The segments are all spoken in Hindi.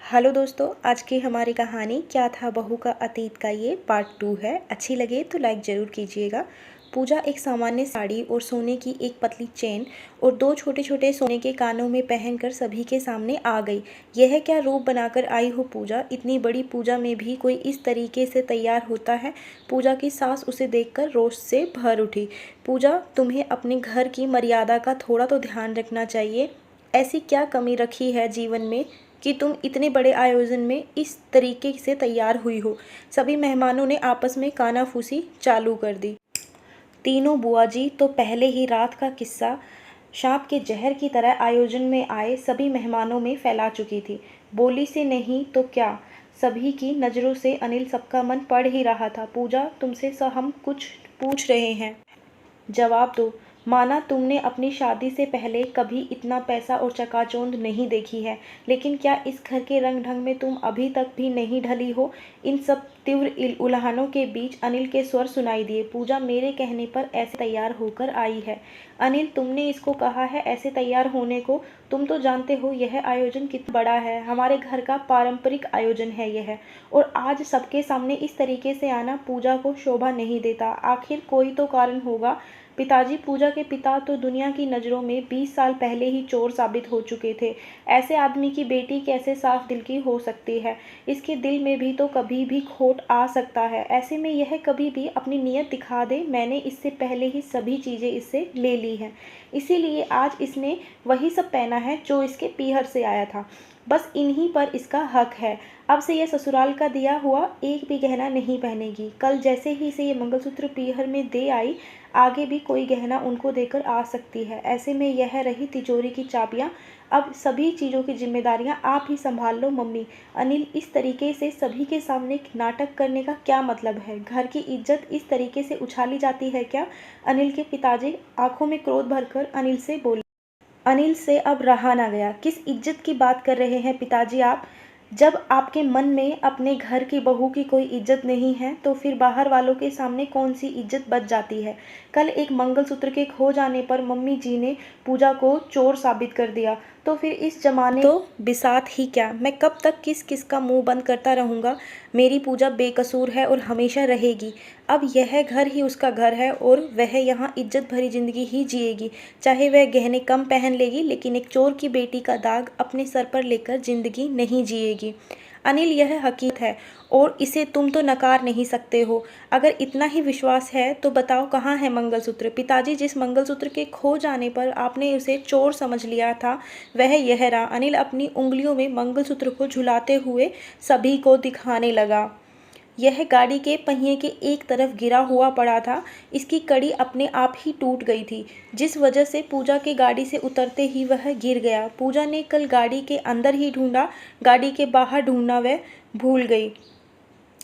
हेलो दोस्तों, आज की हमारी कहानी क्या था बहू का अतीत का ये पार्ट 2 है। अच्छी लगे तो लाइक ज़रूर कीजिएगा। पूजा एक सामान्य साड़ी और सोने की एक पतली चेन और 2 छोटे छोटे सोने के कानों में पहनकर सभी के सामने आ गई। यह क्या रूप बनाकर आई हो पूजा। इतनी बड़ी पूजा में भी कोई इस तरीके से तैयार होता है। पूजा की सास उसे देखकर रोष से भर उठी। पूजा, तुम्हें अपने घर की मर्यादा का थोड़ा तो ध्यान रखना चाहिए। ऐसी क्या कमी रखी है जीवन में कि तुम इतने बड़े आयोजन में इस तरीके से तैयार हुई हो। सभी मेहमानों ने आपस में कानाफूसी चालू कर दी। तीनों बुआ जी तो पहले ही रात का किस्सा सांप के जहर की तरह आयोजन में आए सभी मेहमानों में फैला चुकी थी। बोली से नहीं तो क्या, सभी की नज़रों से अनिल सबका मन पढ़ ही रहा था। पूजा, तुमसे हम कुछ पूछ रहे हैं, जवाब दो। माना तुमने अपनी शादी से पहले कभी इतना पैसा और चकाचौंध नहीं देखी है, लेकिन क्या इस घर के रंग ढंग में तुम अभी तक भी नहीं ढली हो। इन सब तीव्र उल्हानों के बीच अनिल के स्वर सुनाई दिए। पूजा मेरे कहने पर ऐसे तैयार होकर आई है। अनिल, तुमने इसको कहा है ऐसे तैयार होने को। तुम तो जानते हो यह आयोजन कितना बड़ा है, हमारे घर का पारंपरिक आयोजन है यह, और आज सबके सामने इस तरीके से आना पूजा को शोभा नहीं देता। आखिर कोई तो कारण होगा। पिताजी, पूजा के पिता तो दुनिया की नज़रों में 20 साल पहले ही चोर साबित हो चुके थे। ऐसे आदमी की बेटी कैसे साफ दिल की हो सकती है। इसके दिल में भी तो कभी भी खोट आ सकता है। ऐसे में यह कभी भी अपनी नीयत दिखा दे। मैंने इससे पहले ही सभी चीज़ें इससे ले ली हैं, इसीलिए आज इसने वही सब पहना है जो इसके पीहर से आया था। बस इन्हीं पर इसका हक है। अब से यह ससुराल का दिया हुआ एक भी गहना नहीं पहनेगी। कल जैसे ही इसे ये मंगलसूत्र पीहर में दे आई, आगे भी कोई गहना उनको देकर आ सकती है। ऐसे में यह रही तिजोरी की चाबियां। अब सभी चीज़ों की जिम्मेदारियां आप ही संभाल लो मम्मी। अनिल, इस तरीके से सभी के सामने नाटक करने का क्या मतलब है। घर की इज्जत इस तरीके से उछाली जाती है क्या। अनिल के पिताजी आंखों में क्रोध भरकर अनिल से बोले। अनिल से अब रहा ना गया। किस इज्जत की बात कर रहे हैं पिताजी आप। जब आपके मन में अपने घर की बहू की कोई इज्जत नहीं है तो फिर बाहर वालों के सामने कौन सी इज्जत बच जाती है। कल एक मंगलसूत्र के खो जाने पर मम्मी जी ने पूजा को चोर साबित कर दिया, तो फिर इस जमाने तो बिसात ही क्या। मैं कब तक किस किस का मुंह बंद करता रहूँगा। मेरी पूजा बेकसूर है और हमेशा रहेगी। अब यह घर ही उसका घर है और वह यहाँ इज्जत भरी ज़िंदगी ही जिएगी। चाहे वह गहने कम पहन लेगी, लेकिन एक चोर की बेटी का दाग अपने सर पर लेकर ज़िंदगी नहीं जिएगी। अनिल, यह हकीकत है और इसे तुम तो नकार नहीं सकते हो। अगर इतना ही विश्वास है तो बताओ कहाँ है मंगलसूत्र। पिताजी, जिस मंगलसूत्र के खो जाने पर आपने उसे चोर समझ लिया था वह यह रहा। अनिल अपनी उंगलियों में मंगलसूत्र को झुलाते हुए सभी को दिखाने लगा। यह गाड़ी के पहिए के एक तरफ गिरा हुआ पड़ा था। इसकी कड़ी अपने आप ही टूट गई थी, जिस वजह से पूजा के गाड़ी से उतरते ही वह गिर गया। पूजा ने कल गाड़ी के अंदर ही ढूंढा, गाड़ी के बाहर ढूंढना वह भूल गई।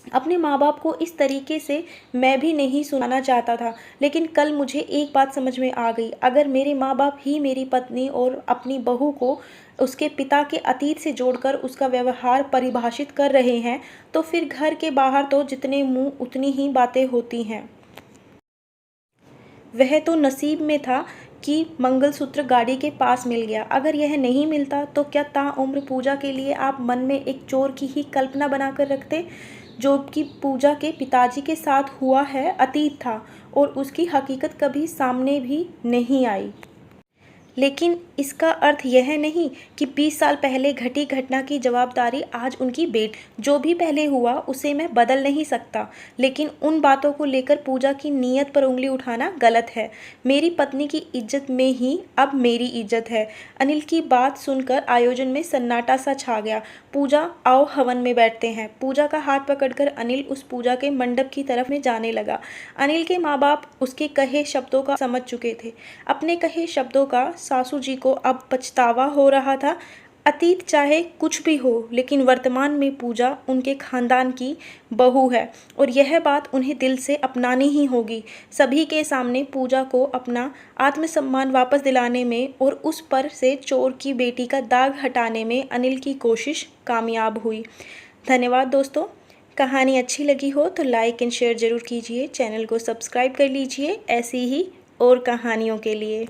अपने माँ बाप को इस तरीके से मैं भी नहीं सुनाना चाहता था, लेकिन कल मुझे एक बात समझ में आ गई। अगर मेरे माँ बाप ही मेरी पत्नी और अपनी बहू को उसके पिता के अतीत से जोड़कर उसका व्यवहार परिभाषित कर रहे हैं, तो फिर घर के बाहर तो जितने मुंह उतनी ही बातें होती हैं। वह तो नसीब में था कि मंगलसूत्र गाड़ी के पास मिल गया। अगर यह नहीं मिलता तो क्या ताउम्र पूजा के लिए आप मन में एक चोर की ही कल्पना बनाकर रखते, जो कि पूजा के पिताजी के साथ हुआ है अतीत था और उसकी हकीकत कभी सामने भी नहीं आई। लेकिन इसका अर्थ यह नहीं कि 20 साल पहले घटी घटना की जवाबदारी आज उनकी जो भी पहले हुआ उसे मैं बदल नहीं सकता, लेकिन उन बातों को लेकर पूजा की नीयत पर उंगली उठाना गलत है। मेरी पत्नी की इज्जत में ही अब मेरी इज्जत है। अनिल की बात सुनकर आयोजन में सन्नाटा सा छा गया। पूजा, आओ हवन में बैठते हैं। पूजा का हाथ पकड़कर अनिल उस पूजा के मंडप की तरफ में जाने लगा। अनिल के माँ बाप उसके कहे शब्दों का समझ चुके थे। अपने कहे शब्दों का सासू जी को अब पछतावा हो रहा था। अतीत चाहे कुछ भी हो, लेकिन वर्तमान में पूजा उनके खानदान की बहू है और यह बात उन्हें दिल से अपनानी ही होगी। सभी के सामने पूजा को अपना आत्मसम्मान वापस दिलाने में और उस पर से चोर की बेटी का दाग हटाने में अनिल की कोशिश कामयाब हुई। धन्यवाद दोस्तों। कहानी अच्छी लगी हो तो लाइक एंड शेयर ज़रूर कीजिए। चैनल को सब्सक्राइब कर लीजिए ऐसी ही और कहानियों के लिए।